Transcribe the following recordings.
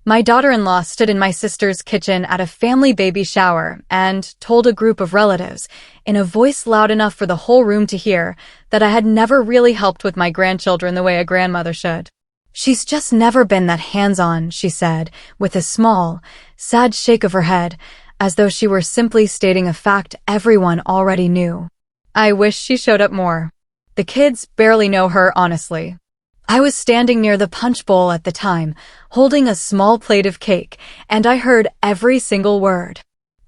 My daughter-in-law stood in my sister's kitchen at a family baby shower and told a group of relatives, in a voice loud enough for the whole room to hear, that I had never really helped with my grandchildren the way a grandmother should. "She's just never been that hands-on," she said, with a small, sad shake of her head, as though she were simply stating a fact everyone already knew. I wish she showed up more. The kids barely know her, honestly. I was standing near the punch bowl at the time, holding a small plate of cake, and I heard every single word.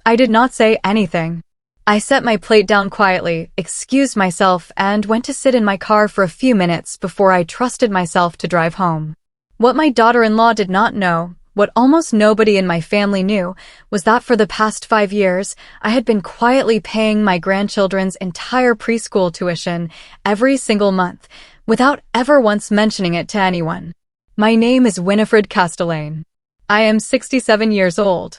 I did not say anything. I set my plate down quietly, excused myself, and went to sit in my car for a few minutes before I trusted myself to drive home. What my daughter-in-law did not know, what almost nobody in my family knew, was that for the past 5 years, I had been quietly paying my grandchildren's entire preschool tuition every single month, without ever once mentioning it to anyone. My name is Winifred Castellane. I am 67 years old.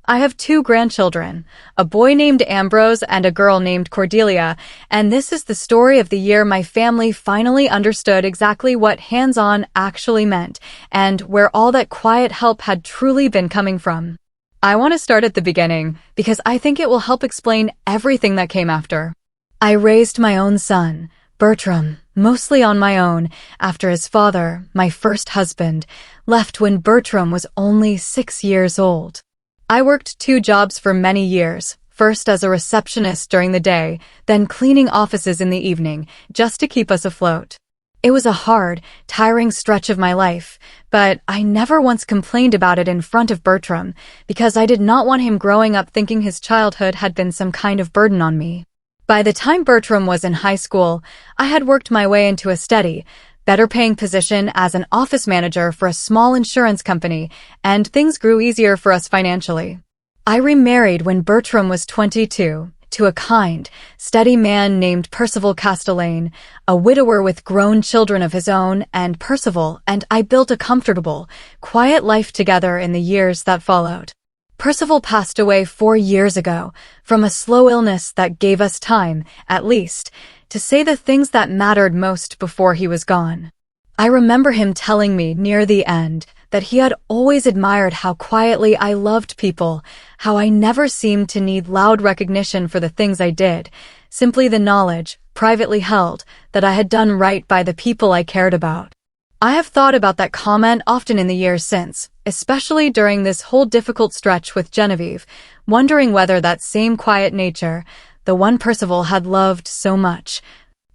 I have 2 grandchildren, a boy named Ambrose and a girl named Cordelia, and this is the story of the year my family finally understood exactly what hands-on actually meant, and where all that quiet help had truly been coming from. I want to start at the beginning, because I think it will help explain everything that came after. I raised my own son, Bertram, mostly on my own, after his father, my first husband, left when Bertram was only 6 years old. I worked 2 jobs for many years, first as a receptionist during the day, then cleaning offices in the evening, just to keep us afloat. It was a hard, tiring stretch of my life, but I never once complained about it in front of Bertram, because I did not want him growing up thinking his childhood had been some kind of burden on me. By the time Bertram was in high school, I had worked my way into a steady, better-paying position as an office manager for a small insurance company, and things grew easier for us financially. I remarried when Bertram was 22, to a kind, steady man named Percival Castellane, a widower with grown children of his own, and Percival and I built a comfortable, quiet life together in the years that followed. Percival passed away 4 years ago, from a slow illness that gave us time, at least, to say the things that mattered most before he was gone. I remember him telling me near the end that he had always admired how quietly I loved people, how I never seemed to need loud recognition for the things I did, simply the knowledge, privately held, that I had done right by the people I cared about. I have thought about that comment often in the years since, especially during this whole difficult stretch with Genevieve, wondering whether that same quiet nature, the one Percival had loved so much,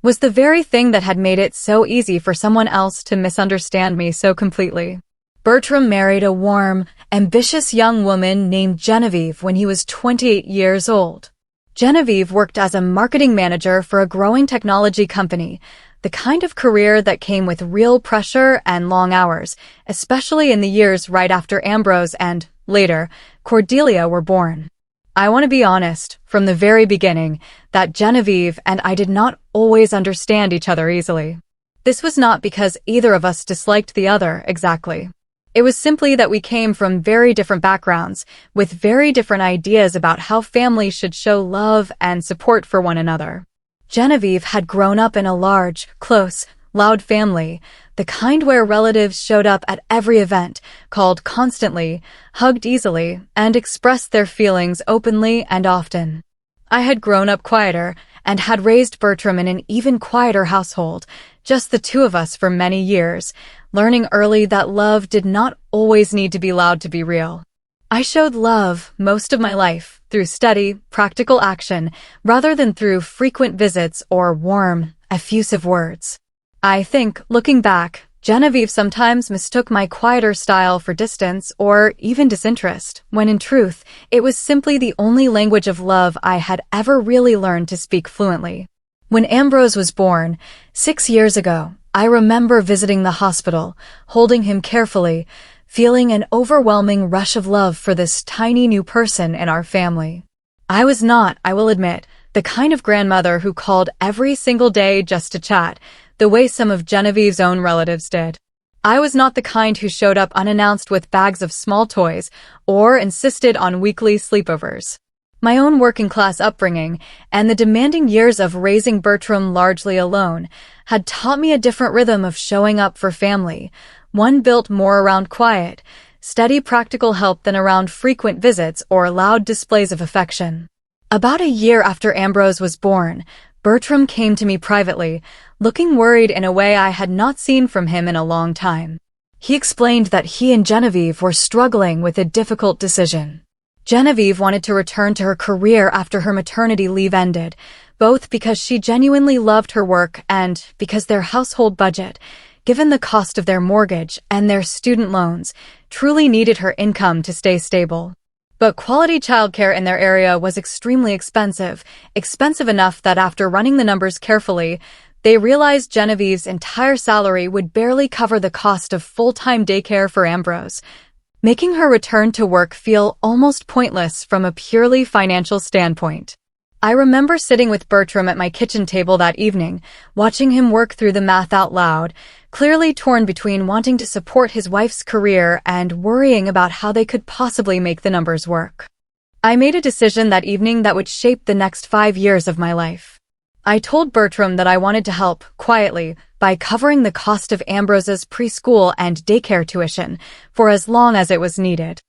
was the very thing that had made it so easy for someone else to misunderstand me so completely. Bertram married a warm, ambitious young woman named Genevieve when he was 28 years old. Genevieve worked as a marketing manager for a growing technology company, the kind of career that came with real pressure and long hours, especially in the years right after Ambrose and, later, Cordelia were born. I want to be honest, from the very beginning, that Genevieve and I did not always understand each other easily. This was not because either of us disliked the other, exactly. It was simply that we came from very different backgrounds, with very different ideas about how families should show love and support for one another. Genevieve had grown up in a large, close, loud family, the kind where relatives showed up at every event, called constantly, hugged easily, and expressed their feelings openly and often. I had grown up quieter, and had raised Bertram in an even quieter household, just the 2 of us for many years, learning early that love did not always need to be loud to be real. I showed love most of my life through steady, practical action rather than through frequent visits or warm, effusive words. I think, looking back, Genevieve sometimes mistook my quieter style for distance or even disinterest, when in truth, it was simply the only language of love I had ever really learned to speak fluently. When Ambrose was born, 6 years ago, I remember visiting the hospital, holding him carefully, feeling an overwhelming rush of love for this tiny new person in our family. I was not, I will admit, the kind of grandmother who called every single day just to chat, the way some of Genevieve's own relatives did. I was not the kind who showed up unannounced with bags of small toys or insisted on weekly sleepovers. My own working-class upbringing and the demanding years of raising Bertram largely alone had taught me a different rhythm of showing up for family, one built more around quiet, steady practical help than around frequent visits or loud displays of affection. About a year after Ambrose was born, Bertram came to me privately, looking worried in a way I had not seen from him in a long time. He explained that he and Genevieve were struggling with a difficult decision. Genevieve wanted to return to her career after her maternity leave ended, both because she genuinely loved her work and because their household budget, given the cost of their mortgage and their student loans, truly needed her income to stay stable. But quality childcare in their area was extremely expensive enough that after running the numbers carefully, they realized Genevieve's entire salary would barely cover the cost of full-time daycare for Ambrose, making her return to work feel almost pointless from a purely financial standpoint. I remember sitting with Bertram at my kitchen table that evening, watching him work through the math out loud, clearly torn between wanting to support his wife's career and worrying about how they could possibly make the numbers work. I made a decision that evening that would shape the next 5 years of my life. I told Bertram that I wanted to help, quietly, by covering the cost of Ambrose's preschool and daycare tuition for as long as it was needed.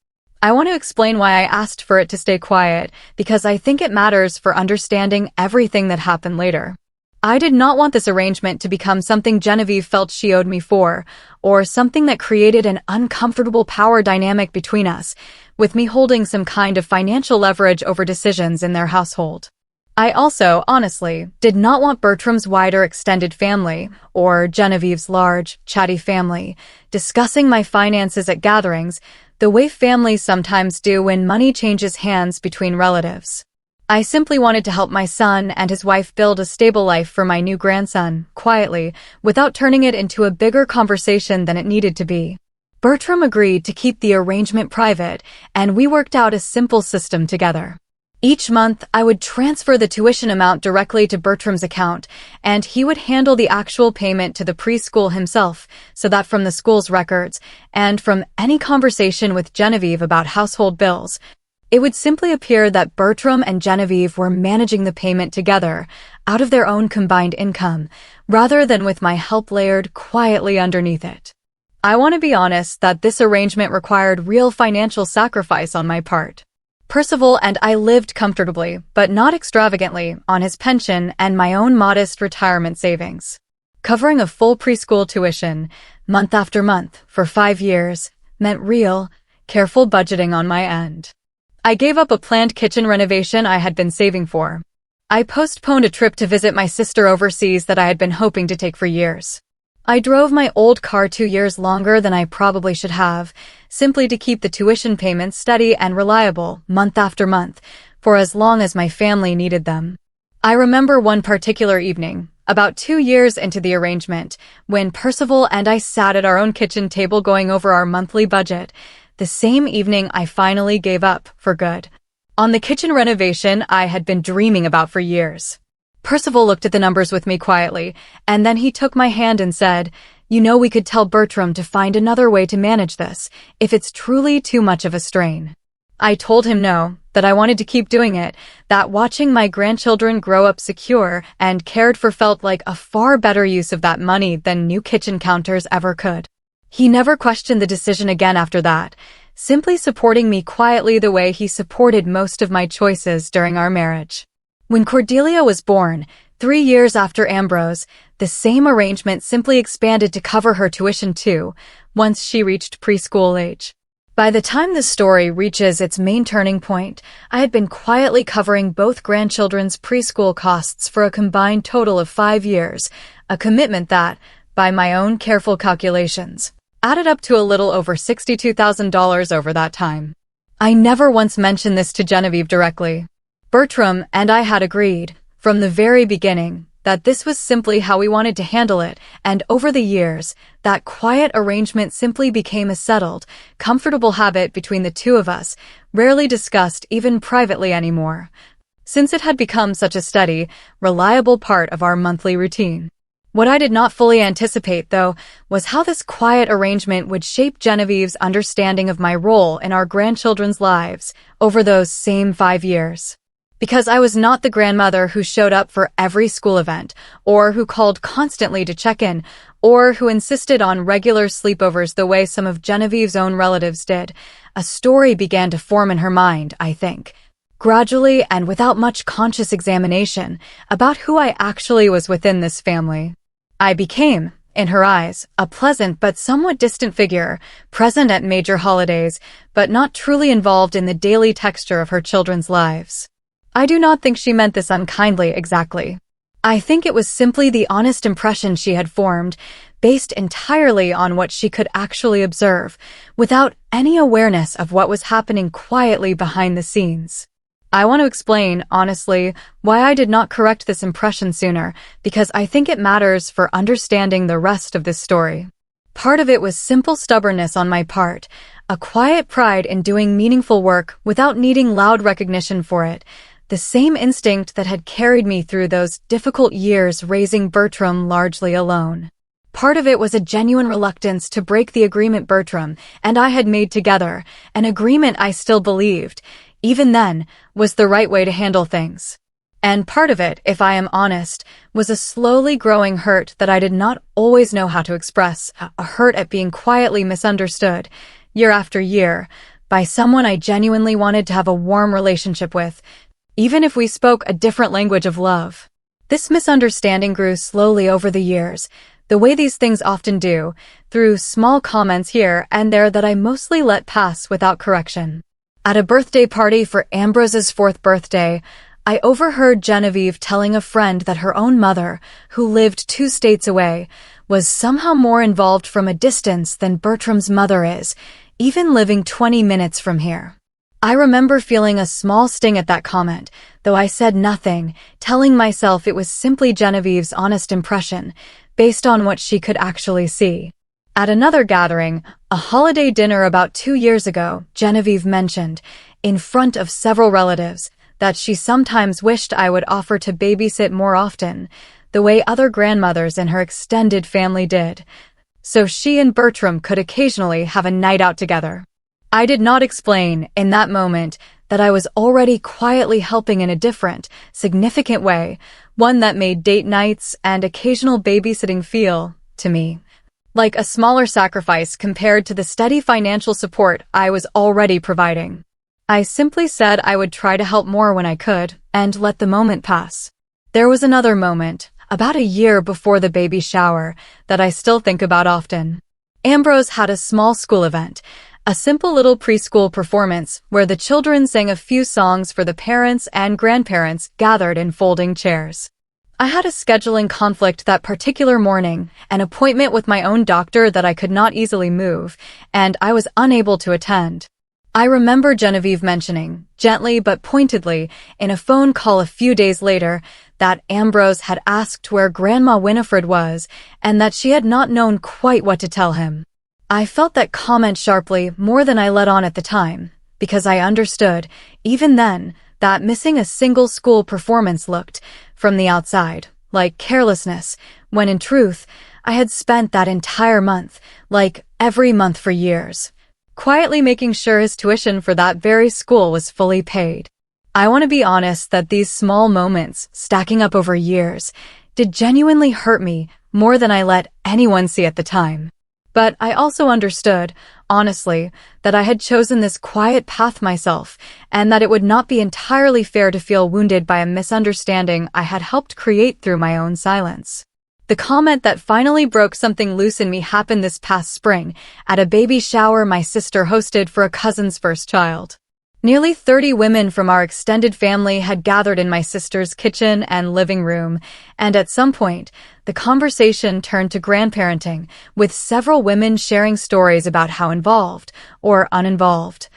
I want to explain why I asked for it to stay quiet, because I think it matters for understanding everything that happened later. I did not want this arrangement to become something Genevieve felt she owed me for, or something that created an uncomfortable power dynamic between us, with me holding some kind of financial leverage over decisions in their household. I also, honestly, did not want Bertram's wider extended family, or Genevieve's large, chatty family, discussing my finances at gatherings, the way families sometimes do when money changes hands between relatives. I simply wanted to help my son and his wife build a stable life for my new grandson, quietly, without turning it into a bigger conversation than it needed to be. Bertram agreed to keep the arrangement private, and we worked out a simple system together. Each month, I would transfer the tuition amount directly to Bertram's account, and he would handle the actual payment to the preschool himself, so that from the school's records, and from any conversation with Genevieve about household bills, it would simply appear that Bertram and Genevieve were managing the payment together, out of their own combined income, rather than with my help layered quietly underneath it. I want to be honest that this arrangement required real financial sacrifice on my part. Percival and I lived comfortably, but not extravagantly, on his pension and my own modest retirement savings. Covering a full preschool tuition, month after month, for 5 years, meant real, careful budgeting on my end. I gave up a planned kitchen renovation I had been saving for. I postponed a trip to visit my sister overseas that I had been hoping to take for years. I drove my old car 2 years longer than I probably should have, simply to keep the tuition payments steady and reliable, month after month, for as long as my family needed them. I remember one particular evening, about 2 years into the arrangement, when Percival and I sat at our own kitchen table going over our monthly budget, the same evening I finally gave up, for good, on the kitchen renovation I had been dreaming about for years. Percival looked at the numbers with me quietly, and then he took my hand and said, "You know, we could tell Bertram to find another way to manage this, if it's truly too much of a strain." I told him no, that I wanted to keep doing it, that watching my grandchildren grow up secure and cared for felt like a far better use of that money than new kitchen counters ever could. He never questioned the decision again after that, simply supporting me quietly the way he supported most of my choices during our marriage. When Cordelia was born, 3 years after Ambrose, the same arrangement simply expanded to cover her tuition too, once she reached preschool age. By the time the story reaches its main turning point, I had been quietly covering both grandchildren's preschool costs for a combined total of 5 years, a commitment that, by my own careful calculations, added up to a little over $62,000 over that time. I never once mentioned this to Genevieve directly. Bertram and I had agreed, from the very beginning, that this was simply how we wanted to handle it, and over the years, that quiet arrangement simply became a settled, comfortable habit between the two of us, rarely discussed even privately anymore, since it had become such a steady, reliable part of our monthly routine. What I did not fully anticipate, though, was how this quiet arrangement would shape Genevieve's understanding of my role in our grandchildren's lives over those same 5 years. Because I was not the grandmother who showed up for every school event, or who called constantly to check in, or who insisted on regular sleepovers the way some of Genevieve's own relatives did. A story began to form in her mind, I think, gradually and without much conscious examination, about who I actually was within this family. I became, in her eyes, a pleasant but somewhat distant figure, present at major holidays, but not truly involved in the daily texture of her children's lives. I do not think she meant this unkindly exactly. I think it was simply the honest impression she had formed, based entirely on what she could actually observe, without any awareness of what was happening quietly behind the scenes. I want to explain, honestly, why I did not correct this impression sooner, because I think it matters for understanding the rest of this story. Part of it was simple stubbornness on my part, a quiet pride in doing meaningful work without needing loud recognition for it, the same instinct that had carried me through those difficult years raising Bertram largely alone. Part of it was a genuine reluctance to break the agreement Bertram and I had made together, an agreement I still believed, even then, was the right way to handle things. And part of it, if I am honest, was a slowly growing hurt that I did not always know how to express, a hurt at being quietly misunderstood, year after year, by someone I genuinely wanted to have a warm relationship with, even if we spoke a different language of love. This misunderstanding grew slowly over the years, the way these things often do, through small comments here and there that I mostly let pass without correction. At a birthday party for Ambrose's 4th birthday, I overheard Genevieve telling a friend that her own mother, who lived 2 states away, was somehow more involved from a distance than Bertram's mother is, even living 20 minutes from here. I remember feeling a small sting at that comment, though I said nothing, telling myself it was simply Genevieve's honest impression, based on what she could actually see. At another gathering, a holiday dinner about 2 years ago, Genevieve mentioned, in front of several relatives, that she sometimes wished I would offer to babysit more often, the way other grandmothers in her extended family did, so she and Bertram could occasionally have a night out together. I did not explain, in that moment, that I was already quietly helping in a different, significant way, one that made date nights and occasional babysitting feel, to me, like a smaller sacrifice compared to the steady financial support I was already providing. I simply said I would try to help more when I could, and let the moment pass. There was another moment, about a year before the baby shower, that I still think about often. Ambrose had a small school event, a simple little preschool performance where the children sang a few songs for the parents and grandparents gathered in folding chairs. I had a scheduling conflict that particular morning, an appointment with my own doctor that I could not easily move, and I was unable to attend. I remember Genevieve mentioning, gently but pointedly, in a phone call a few days later, that Ambrose had asked where Grandma Winifred was, and that she had not known quite what to tell him. I felt that comment sharply more than I let on at the time, because I understood, even then, that missing a single school performance looked, from the outside, like carelessness, when in truth, I had spent that entire month, like every month for years, quietly making sure his tuition for that very school was fully paid. I want to be honest that these small moments, stacking up over years, did genuinely hurt me more than I let anyone see at the time. But I also understood, honestly, that I had chosen this quiet path myself, and that it would not be entirely fair to feel wounded by a misunderstanding I had helped create through my own silence. The comment that finally broke something loose in me happened this past spring, at a baby shower my sister hosted for a cousin's first child. Nearly 30 women from our extended family had gathered in my sister's kitchen and living room, and at some point, the conversation turned to grandparenting, with several women sharing stories about how involved, or uninvolved,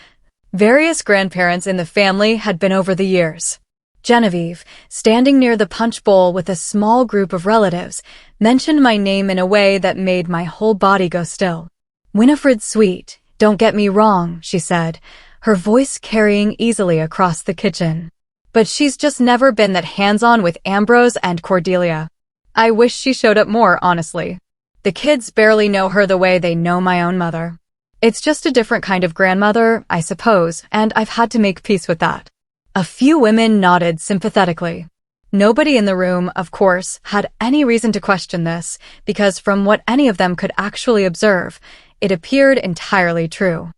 various grandparents in the family had been over the years. Genevieve, standing near the punch bowl with a small group of relatives, mentioned my name in a way that made my whole body go still. "Winifred's sweet, don't get me wrong," she said, her voice carrying easily across the kitchen. "But she's just never been that hands-on with Ambrose and Cordelia. I wish she showed up more, honestly. The kids barely know her the way they know my own mother. It's just a different kind of grandmother, I suppose, and I've had to make peace with that." A few women nodded sympathetically. Nobody in the room, of course, had any reason to question this, because from what any of them could actually observe, it appeared entirely true.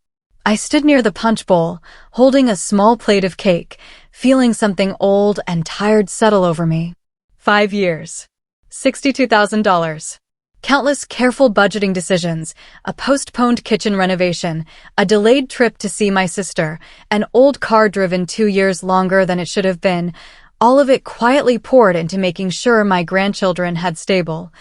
I stood near the punch bowl, holding a small plate of cake, feeling something old and tired settle over me. 5 years. $62,000. Countless careful budgeting decisions, a postponed kitchen renovation, a delayed trip to see my sister, an old car driven 2 years longer than it should have been, all of it quietly poured into making sure my grandchildren had stable,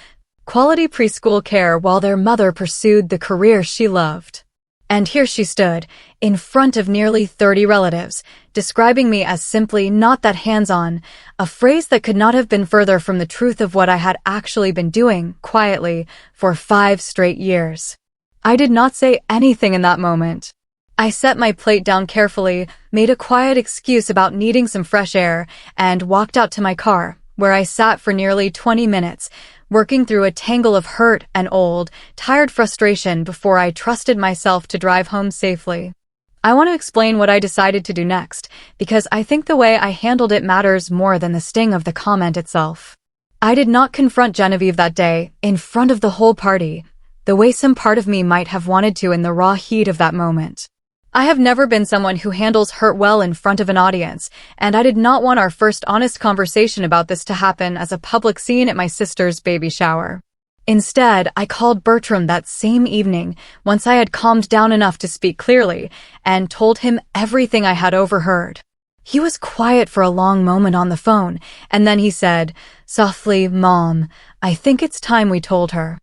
quality preschool care while their mother pursued the career she loved. And here she stood, in front of nearly 30 relatives, describing me as simply not that hands-on, a phrase that could not have been further from the truth of what I had actually been doing, quietly, for 5 straight years. I did not say anything in that moment. I set my plate down carefully, made a quiet excuse about needing some fresh air, and walked out to my car, where I sat for nearly 20 minutes, working through a tangle of hurt and old, tired frustration before I trusted myself to drive home safely. I want to explain what I decided to do next, because I think the way I handled it matters more than the sting of the comment itself. I did not confront Genevieve that day, in front of the whole party, the way some part of me might have wanted to in the raw heat of that moment. I have never been someone who handles hurt well in front of an audience, and I did not want our first honest conversation about this to happen as a public scene at my sister's baby shower. Instead, I called Bertram that same evening, once I had calmed down enough to speak clearly, and told him everything I had overheard. He was quiet for a long moment on the phone, and then he said, softly, "Mom, I think it's time we told her."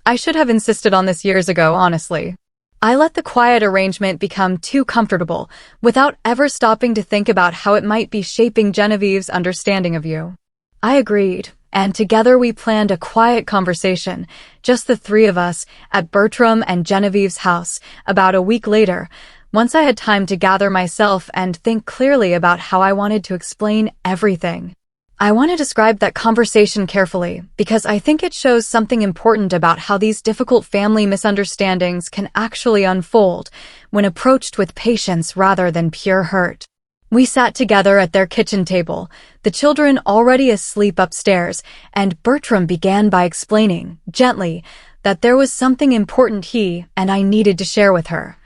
I should have insisted on this years ago, honestly. I let the quiet arrangement become too comfortable, without ever stopping to think about how it might be shaping Genevieve's understanding of you. I agreed, and together we planned a quiet conversation, just the 3 of us, at Bertram and Genevieve's house, about a week later, once I had time to gather myself and think clearly about how I wanted to explain everything. I want to describe that conversation carefully because I think it shows something important about how these difficult family misunderstandings can actually unfold when approached with patience rather than pure hurt. We sat together at their kitchen table, the children already asleep upstairs, and Bertram began by explaining, gently, that there was something important he and I needed to share with her.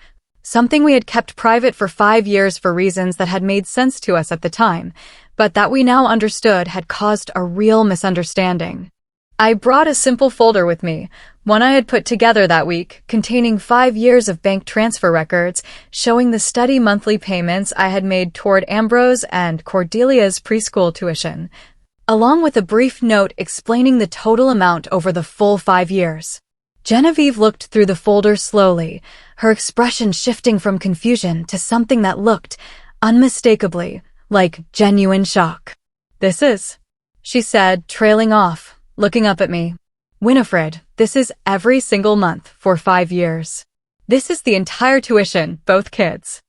Something we had kept private for 5 years for reasons that had made sense to us at the time, but that we now understood had caused a real misunderstanding. I brought a simple folder with me, one I had put together that week, containing 5 years of bank transfer records, showing the steady monthly payments I had made toward Ambrose and Cordelia's preschool tuition, along with a brief note explaining the total amount over the full 5 years. Genevieve looked through the folder slowly, her expression shifting from confusion to something that looked, unmistakably, like genuine shock. "This is," she said, trailing off, looking up at me. "Winifred, this is every single month for 5 years. This is the entire tuition, both kids."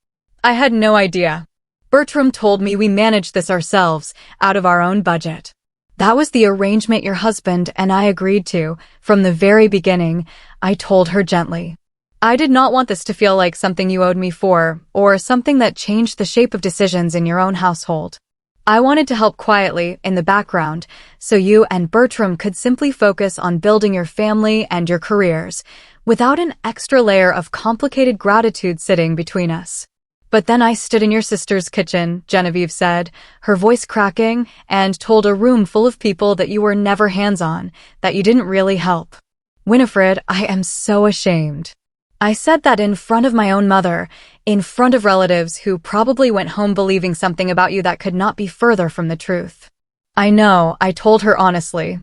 I had no idea. Bertram told me we managed this ourselves, out of our own budget. "That was the arrangement your husband and I agreed to, from the very beginning," I told her gently. "I did not want this to feel like something you owed me for, or something that changed the shape of decisions in your own household. I wanted to help quietly, in the background, so you and Bertram could simply focus on building your family and your careers, without an extra layer of complicated gratitude sitting between us." "But then I stood in your sister's kitchen," Genevieve said, her voice cracking, "and told a room full of people that you were never hands-on, that you didn't really help. Winifred, I am so ashamed. I said that in front of my own mother, in front of relatives who probably went home believing something about you that could not be further from the truth." "I know," I told her honestly.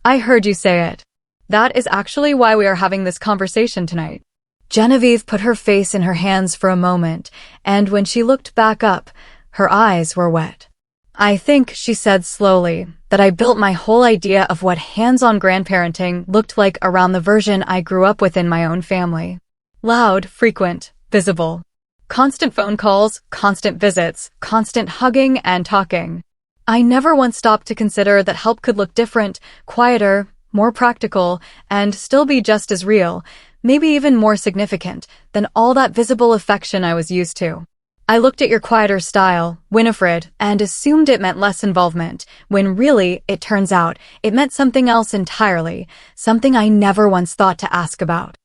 "I heard you say it. That is actually why we are having this conversation tonight." Genevieve put her face in her hands for a moment, and when she looked back up, her eyes were wet. "I think," she said slowly, "that I built my whole idea of what hands-on grandparenting looked like around the version I grew up with in my own family. Loud, frequent, visible. Constant phone calls, constant visits, constant hugging and talking. I never once stopped to consider that help could look different, quieter, more practical, and still be just as real, maybe even more significant, than all that visible affection I was used to. I looked at your quieter style, Winifred, and assumed it meant less involvement, when really, it turns out, it meant something else entirely, something I never once thought to ask about.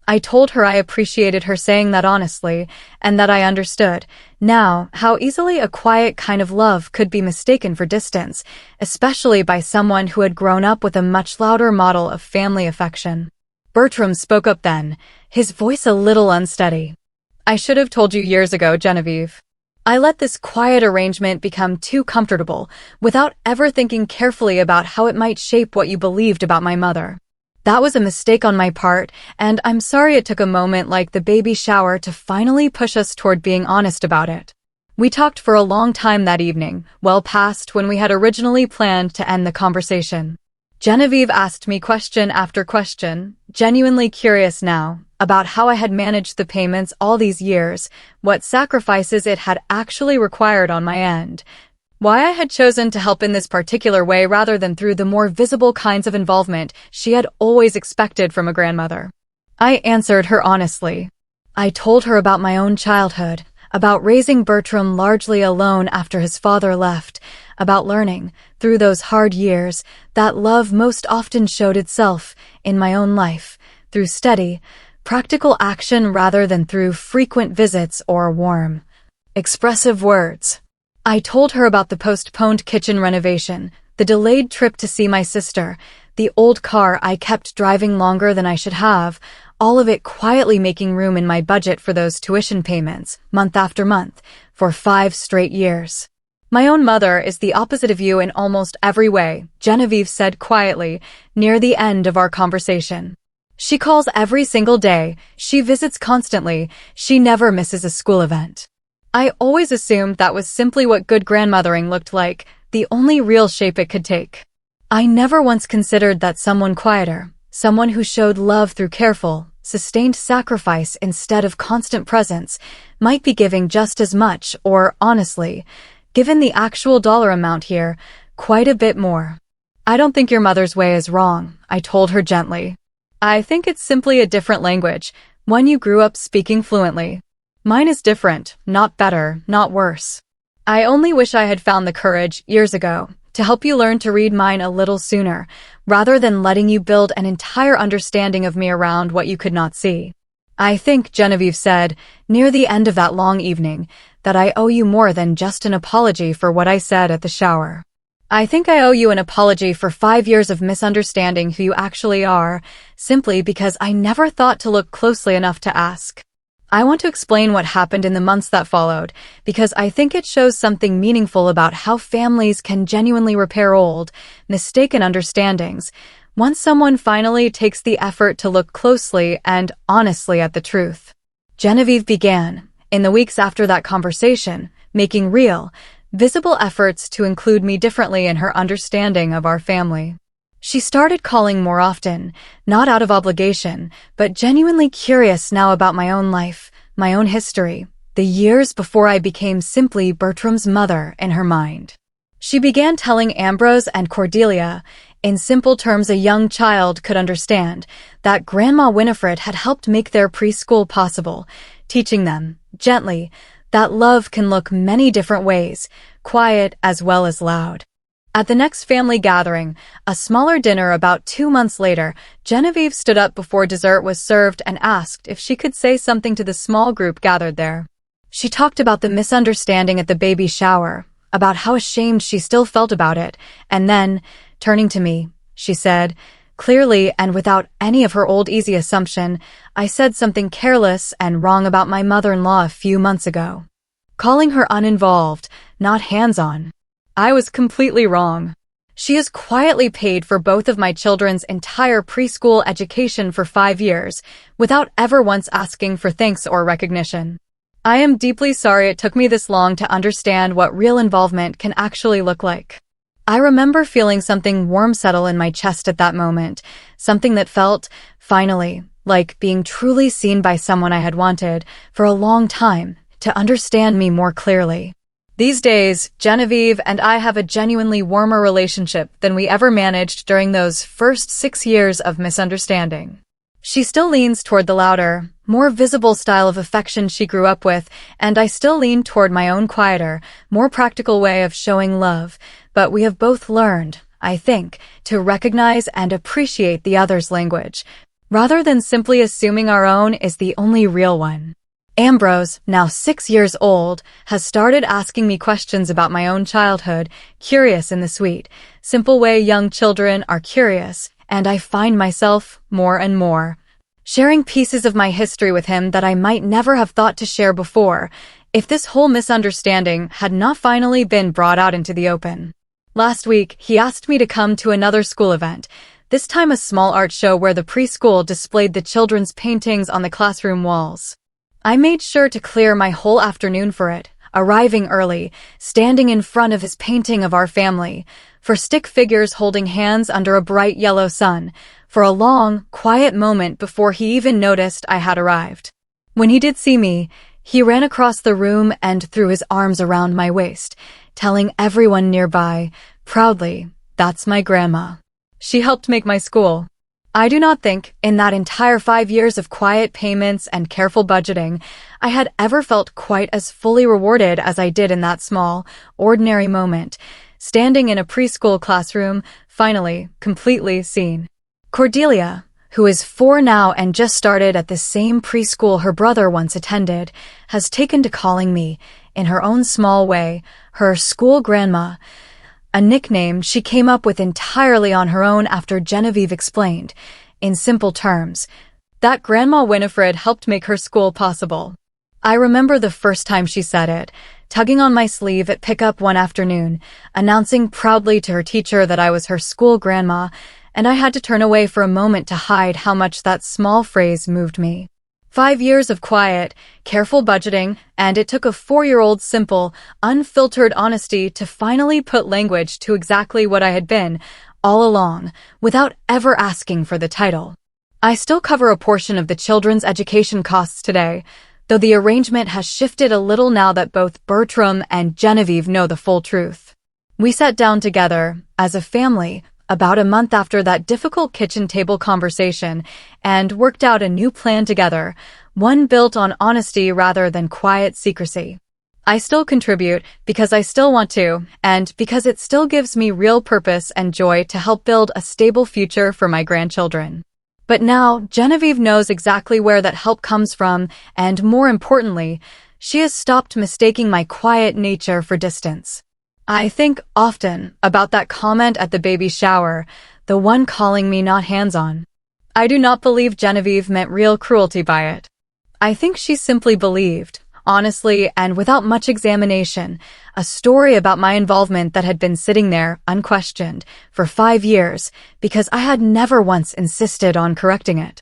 I told her I appreciated her saying that honestly, and that I understood, now, how easily a quiet kind of love could be mistaken for distance, especially by someone who had grown up with a much louder model of family affection. Bertram spoke up then, his voice a little unsteady. I should have told you years ago, Genevieve. I let this quiet arrangement become too comfortable, without ever thinking carefully about how it might shape what you believed about my mother. That was a mistake on my part, and I'm sorry it took a moment like the baby shower to finally push us toward being honest about it. We talked for a long time that evening, well past when we had originally planned to end the conversation. Genevieve asked me question after question, genuinely curious now, about how I had managed the payments all these years, what sacrifices it had actually required on my end, why I had chosen to help in this particular way rather than through the more visible kinds of involvement she had always expected from a grandmother. I answered her honestly. I told her about my own childhood, about raising Bertram largely alone after his father left, about learning, through those hard years, that love most often showed itself, in my own life, through steady, practical action rather than through frequent visits or warm, expressive words. I told her about the postponed kitchen renovation, the delayed trip to see my sister, the old car I kept driving longer than I should have, all of it quietly making room in my budget for those tuition payments, month after month, for 5 straight years. My own mother is the opposite of you in almost every way, Genevieve said quietly, near the end of our conversation. She calls every single day, she visits constantly, she never misses a school event. I always assumed that was simply what good grandmothering looked like, the only real shape it could take. I never once considered that someone quieter, someone who showed love through careful, sustained sacrifice instead of constant presence, might be giving just as much or, honestly, given the actual dollar amount here, quite a bit more. I don't think your mother's way is wrong, I told her gently. I think it's simply a different language, one you grew up speaking fluently. Mine is different, not better, not worse. I only wish I had found the courage, years ago, to help you learn to read mine a little sooner, rather than letting you build an entire understanding of me around what you could not see. I think, Genevieve said, near the end of that long evening, that I owe you more than just an apology for what I said at the shower. I think I owe you an apology for 5 years of misunderstanding who you actually are, simply because I never thought to look closely enough to ask. I want to explain what happened in the months that followed, because I think it shows something meaningful about how families can genuinely repair old, mistaken understandings, once someone finally takes the effort to look closely and honestly at the truth. Genevieve began, in the weeks after that conversation, making real, visible efforts to include me differently in her understanding of our family. She started calling more often, not out of obligation, but genuinely curious now about my own life, my own history, the years before I became simply Bertram's mother in her mind. She began telling Ambrose and Cordelia, in simple terms a young child could understand, that Grandma Winifred had helped make their preschool possible, teaching them, gently, that love can look many different ways, quiet as well as loud. At the next family gathering, a smaller dinner about 2 months later, Genevieve stood up before dessert was served and asked if she could say something to the small group gathered there. She talked about the misunderstanding at the baby shower, about how ashamed she still felt about it, and then, turning to me, she said, clearly and without any of her old easy assumption, I said something careless and wrong about my mother-in-law a few months ago. Calling her uninvolved, not hands-on. I was completely wrong. She has quietly paid for both of my children's entire preschool education for 5 years, without ever once asking for thanks or recognition. I am deeply sorry it took me this long to understand what real involvement can actually look like. I remember feeling something warm settle in my chest at that moment, something that felt, finally, like being truly seen by someone I had wanted, for a long time, to understand me more clearly. These days, Genevieve and I have a genuinely warmer relationship than we ever managed during those first 6 years of misunderstanding. She still leans toward the louder, more visible style of affection she grew up with, and I still lean toward my own quieter, more practical way of showing love. But we have both learned, I think, to recognize and appreciate the other's language, rather than simply assuming our own is the only real one. Ambrose, now 6 years old, has started asking me questions about my own childhood, curious in the sweet, simple way young children are curious, and I find myself, more and more, sharing pieces of my history with him that I might never have thought to share before, if this whole misunderstanding had not finally been brought out into the open. Last week, he asked me to come to another school event, this time a small art show where the preschool displayed the children's paintings on the classroom walls. I made sure to clear my whole afternoon for it, arriving early, standing in front of his painting of our family, for stick figures holding hands under a bright yellow sun, for a long, quiet moment before he even noticed I had arrived. When he did see me, he ran across the room and threw his arms around my waist, telling everyone nearby, proudly, "That's my grandma. She helped make my school." I do not think, in that entire 5 years of quiet payments and careful budgeting, I had ever felt quite as fully rewarded as I did in that small, ordinary moment, standing in a preschool classroom, finally, completely seen. Cordelia, who is 4 now and just started at the same preschool her brother once attended, has taken to calling me, in her own small way, her school grandma, a nickname she came up with entirely on her own after Genevieve explained, in simple terms, that Grandma Winifred helped make her school possible. I remember the first time she said it, tugging on my sleeve at pickup one afternoon, announcing proudly to her teacher that I was her school grandma, and I had to turn away for a moment to hide how much that small phrase moved me. 5 years of quiet, careful budgeting, and it took a 4-year-old simple, unfiltered honesty to finally put language to exactly what I had been, all along, without ever asking for the title. I still cover a portion of the children's education costs today, though the arrangement has shifted a little now that both Bertram and Genevieve know the full truth. We sat down together, as a family, about a month after that difficult kitchen table conversation, and worked out a new plan together, one built on honesty rather than quiet secrecy. I still contribute because I still want to, and because it still gives me real purpose and joy to help build a stable future for my grandchildren. But now, Genevieve knows exactly where that help comes from, and more importantly, she has stopped mistaking my quiet nature for distance. I think often about that comment at the baby shower, the one calling me not hands-on. I do not believe Genevieve meant real cruelty by it. I think she simply believed, honestly and without much examination, a story about my involvement that had been sitting there, unquestioned, for 5 years, because I had never once insisted on correcting it.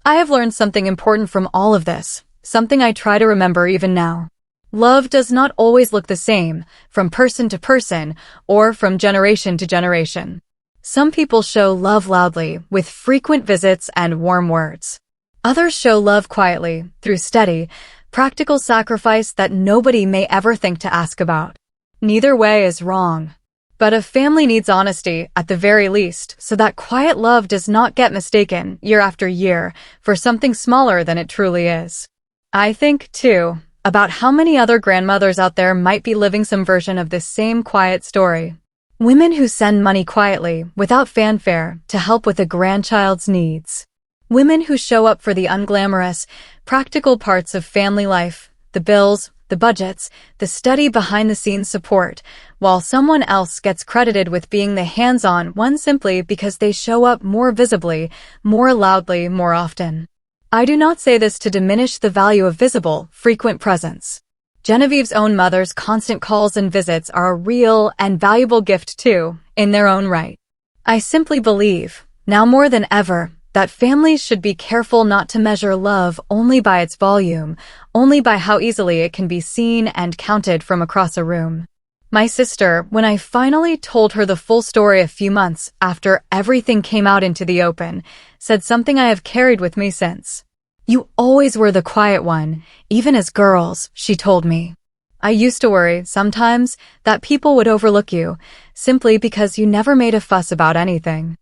I have learned something important from all of this, something I try to remember even now. Love does not always look the same, from person to person, or from generation to generation. Some people show love loudly, with frequent visits and warm words. Others show love quietly, through steady, practical sacrifice that nobody may ever think to ask about. Neither way is wrong. But a family needs honesty, at the very least, so that quiet love does not get mistaken, year after year, for something smaller than it truly is. I think, too, about how many other grandmothers out there might be living some version of this same quiet story. Women who send money quietly, without fanfare, to help with a grandchild's needs. Women who show up for the unglamorous, practical parts of family life, the bills, the budgets, the steady behind-the-scenes support, while someone else gets credited with being the hands-on one simply because they show up more visibly, more loudly, more often. I do not say this to diminish the value of visible, frequent presence. Genevieve's own mother's constant calls and visits are a real and valuable gift too, in their own right. I simply believe, now more than ever, that families should be careful not to measure love only by its volume, only by how easily it can be seen and counted from across a room. My sister, when I finally told her the full story a few months after everything came out into the open, said something I have carried with me since. "You always were the quiet one, even as girls," she told me. "I used to worry, sometimes, that people would overlook you, simply because you never made a fuss about anything."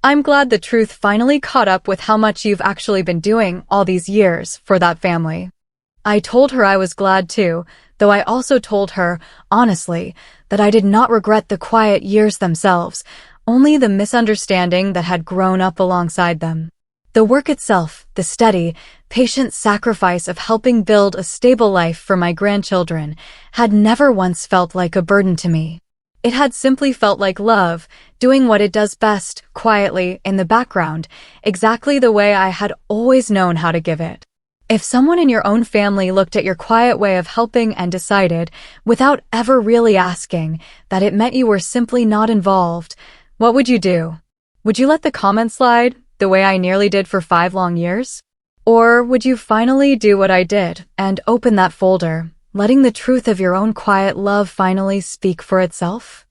I'm glad the truth finally caught up with how much you've actually been doing all these years for that family. I told her I was glad too, though I also told her, honestly, that I did not regret the quiet years themselves, only the misunderstanding that had grown up alongside them. The work itself, the steady, patient sacrifice of helping build a stable life for my grandchildren, had never once felt like a burden to me. It had simply felt like love, doing what it does best, quietly, in the background, exactly the way I had always known how to give it. If someone in your own family looked at your quiet way of helping and decided, without ever really asking, that it meant you were simply not involved, what would you do? Would you let the comment slide, the way I nearly did for 5 long years? Or would you finally do what I did and open that folder, letting the truth of your own quiet love finally speak for itself?